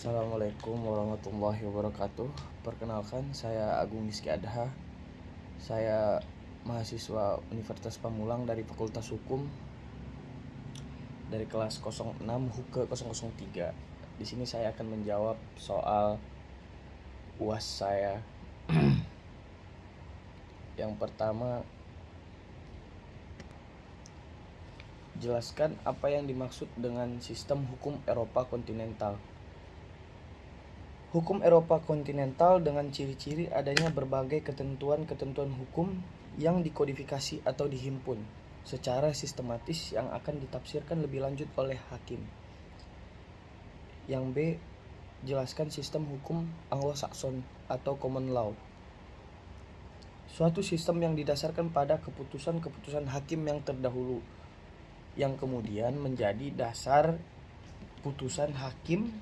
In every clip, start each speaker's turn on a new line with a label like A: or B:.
A: Assalamualaikum warahmatullahi wabarakatuh. Perkenalkan, saya Agung Rizky Adha. Saya mahasiswa Universitas Pamulang dari Fakultas Hukum dari kelas 06 HUKE 003. Di sini saya akan menjawab soal UAS saya. Yang pertama, jelaskan apa yang dimaksud dengan sistem hukum Eropa kontinental. Hukum Eropa kontinental dengan ciri-ciri adanya berbagai ketentuan-ketentuan hukum yang dikodifikasi atau dihimpun secara sistematis yang akan ditafsirkan lebih lanjut oleh hakim. Yang B, jelaskan sistem hukum Anglo-Saxon atau common law. Suatu sistem yang didasarkan pada keputusan-keputusan hakim yang terdahulu yang kemudian menjadi dasar putusan hakim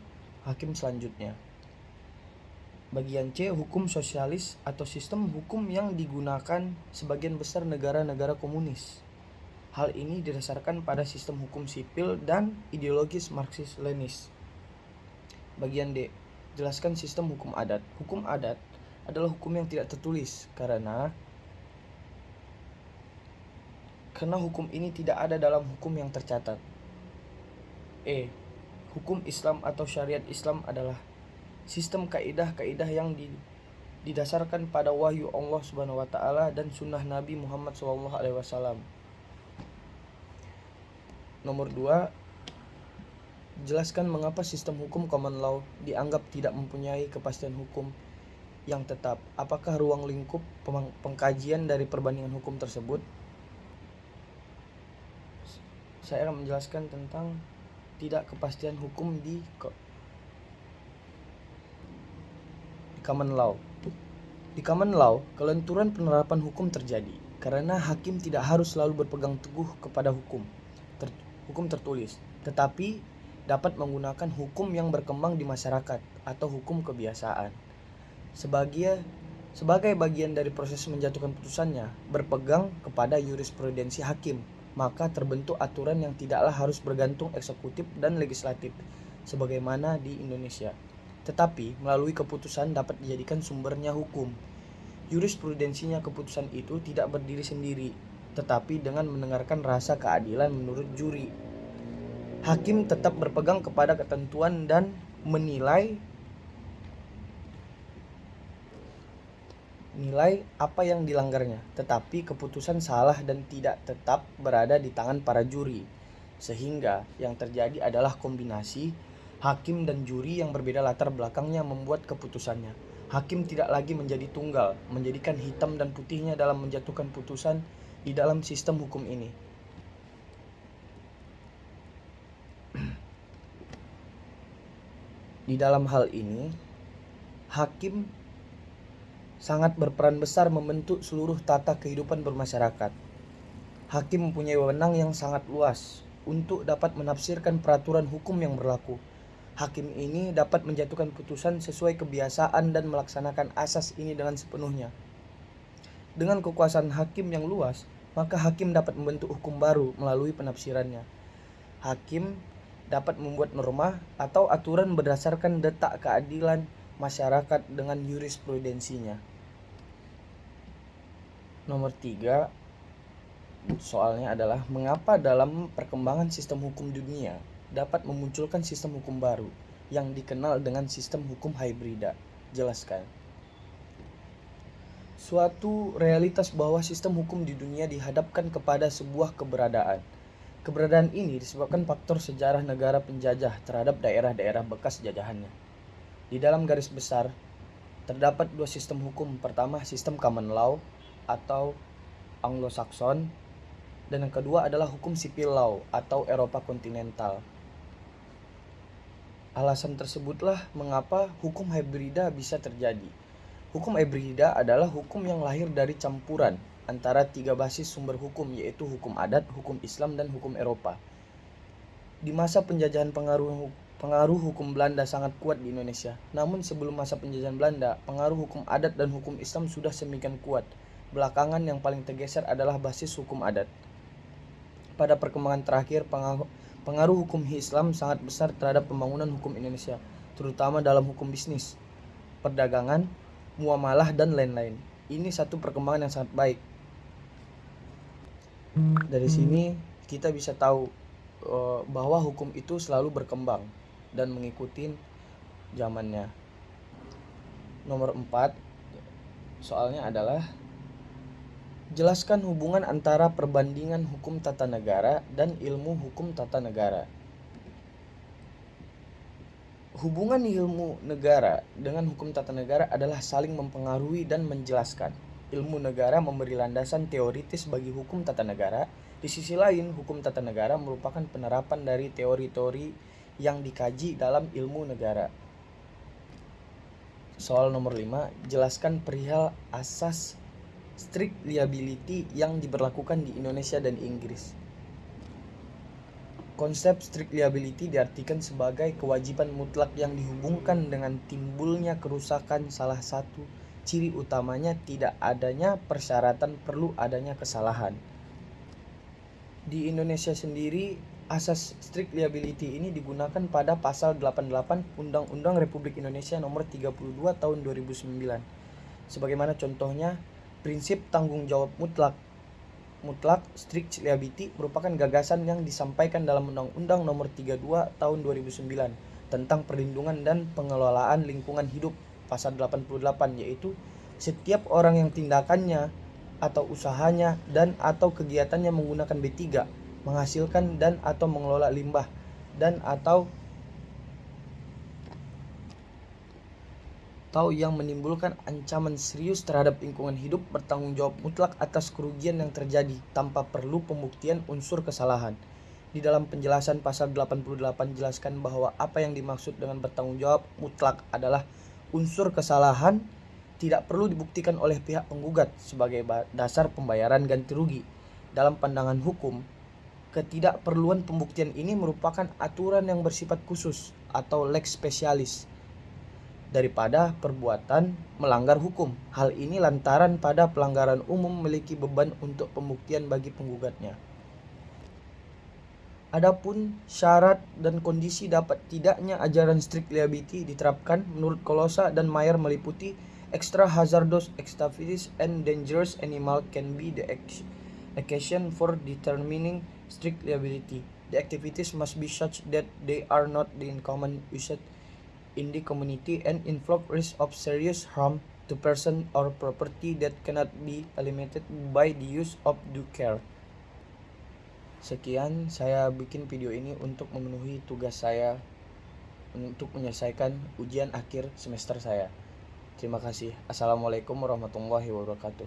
A: selanjutnya. Bagian C, hukum sosialis atau sistem hukum yang digunakan sebagian besar negara-negara komunis. Hal ini didasarkan pada sistem hukum sipil dan ideologis Marxis-Lenis. Bagian D, jelaskan sistem hukum adat. Hukum adat adalah hukum yang tidak tertulis karena hukum ini tidak ada dalam hukum yang tercatat. E, hukum Islam atau syariat Islam adalah sistem kaidah-kaidah yang didasarkan pada wahyu Allah Subhanahu wa taala dan sunnah Nabi Muhammad SAW. Nomor 2, jelaskan mengapa sistem hukum common law dianggap tidak mempunyai kepastian hukum yang tetap. Apakah ruang lingkup pengkajian dari perbandingan hukum tersebut? Saya akan menjelaskan tentang tidak kepastian hukum di common law. Di common law, kelenturan penerapan hukum terjadi karena hakim tidak harus selalu berpegang teguh kepada hukum tertulis, tetapi dapat menggunakan hukum yang berkembang di masyarakat atau hukum kebiasaan. Sebagai bagian dari proses menjatuhkan putusannya, berpegang kepada jurisprudensi hakim, maka terbentuk aturan yang tidaklah harus bergantung eksekutif dan legislatif sebagaimana di Indonesia. Tetapi melalui keputusan dapat dijadikan sumbernya hukum. Jurisprudensinya keputusan itu tidak berdiri sendiri, tetapi dengan mendengarkan rasa keadilan menurut juri. Hakim tetap berpegang kepada ketentuan dan menilai apa yang dilanggarnya, tetapi keputusan salah dan tidak tetap berada di tangan para juri. Sehingga yang terjadi adalah kombinasi hakim dan juri yang berbeda latar belakangnya membuat keputusannya. Hakim tidak lagi menjadi tunggal, menjadikan hitam dan putihnya dalam menjatuhkan putusan di dalam sistem hukum ini. Di dalam hal ini, hakim sangat berperan besar membentuk seluruh tata kehidupan bermasyarakat. Hakim mempunyai wewenang yang sangat luas untuk dapat menafsirkan peraturan hukum yang berlaku. Hakim ini dapat menjatuhkan putusan sesuai kebiasaan dan melaksanakan asas ini dengan sepenuhnya. Dengan kekuasaan hakim yang luas, maka hakim dapat membentuk hukum baru melalui penafsirannya. Hakim dapat membuat norma atau aturan berdasarkan detak keadilan masyarakat dengan jurisprudensinya. Nomor 3, soalnya adalah mengapa dalam perkembangan sistem hukum dunia dapat memunculkan sistem hukum baru yang dikenal dengan sistem hukum hibrida. Jelaskan. Suatu realitas bahwa sistem hukum di dunia dihadapkan kepada sebuah keberadaan. Keberadaan ini disebabkan faktor sejarah negara penjajah terhadap daerah-daerah bekas jajahannya. Di dalam garis besar, terdapat dua sistem hukum. Pertama, sistem common law atau Anglo-Saxon, dan yang kedua adalah hukum sipil law atau Eropa kontinental. Alasan tersebutlah mengapa hukum hibrida bisa terjadi. Hukum hibrida adalah hukum yang lahir dari campuran antara tiga basis sumber hukum, yaitu hukum adat, hukum Islam, dan hukum Eropa. Di masa penjajahan pengaruh hukum Belanda sangat kuat di Indonesia. Namun sebelum masa penjajahan Belanda, pengaruh hukum adat dan hukum Islam sudah semikian kuat. Belakangan yang paling tergeser adalah basis hukum adat. Pada perkembangan terakhir, pengaruh hukum Islam sangat besar terhadap pembangunan hukum Indonesia. terutama dalam hukum bisnis, perdagangan, muamalah, dan lain-lain. Ini satu perkembangan yang sangat baik. Dari sini kita bisa tahu bahwa hukum itu selalu berkembang dan mengikuti zamannya. Nomor 4, soalnya adalah jelaskan hubungan antara perbandingan hukum tata negara dan ilmu hukum tata negara. Hubungan ilmu negara dengan hukum tata negara adalah saling mempengaruhi dan menjelaskan. Ilmu negara memberi landasan teoritis bagi hukum tata negara. Di sisi lain, hukum tata negara merupakan penerapan dari teori-teori yang dikaji dalam ilmu negara. Soal nomor 5, jelaskan perihal asas strict liability yang diberlakukan di Indonesia dan Inggris. Konsep strict liability diartikan sebagai kewajiban mutlak yang dihubungkan dengan timbulnya kerusakan. Salah satu ciri utamanya tidak adanya persyaratan perlu adanya kesalahan. Di Indonesia sendiri, asas strict liability ini digunakan pada pasal 88 Undang-Undang Republik Indonesia nomor 32 tahun 2009. Sebagaimana contohnya, prinsip tanggung jawab mutlak strict liability merupakan gagasan yang disampaikan dalam Undang-Undang nomor 32 tahun 2009 tentang perlindungan dan pengelolaan lingkungan hidup. Pasal 88, yaitu setiap orang yang tindakannya atau usahanya dan atau kegiatannya menggunakan B3, menghasilkan dan atau mengelola limbah dan atau yang menimbulkan ancaman serius terhadap lingkungan hidup bertanggung jawab mutlak atas kerugian yang terjadi tanpa perlu pembuktian unsur kesalahan. Di dalam penjelasan pasal 88 jelaskan bahwa apa yang dimaksud dengan bertanggung jawab mutlak adalah unsur kesalahan tidak perlu dibuktikan oleh pihak penggugat sebagai dasar pembayaran ganti rugi. Dalam pandangan hukum, ketidakperluan pembuktian ini merupakan aturan yang bersifat khusus atau lex specialis daripada perbuatan melanggar hukum. Hal ini lantaran pada pelanggaran umum memiliki beban untuk pembuktian bagi penggugatnya. Adapun syarat dan kondisi dapat tidaknya ajaran strict liability diterapkan menurut Kolosa dan Mayer meliputi extra hazardous activities and dangerous animal can be the occasion for determining strict liability. The activities must be such that they are not in common usage in the community and involve risk of serious harm to person or property that cannot be eliminated by the use of due care. Sekian, saya bikin video ini untuk memenuhi tugas saya untuk menyelesaikan ujian akhir semester saya. Terima kasih. Assalamualaikum warahmatullahi wabarakatuh.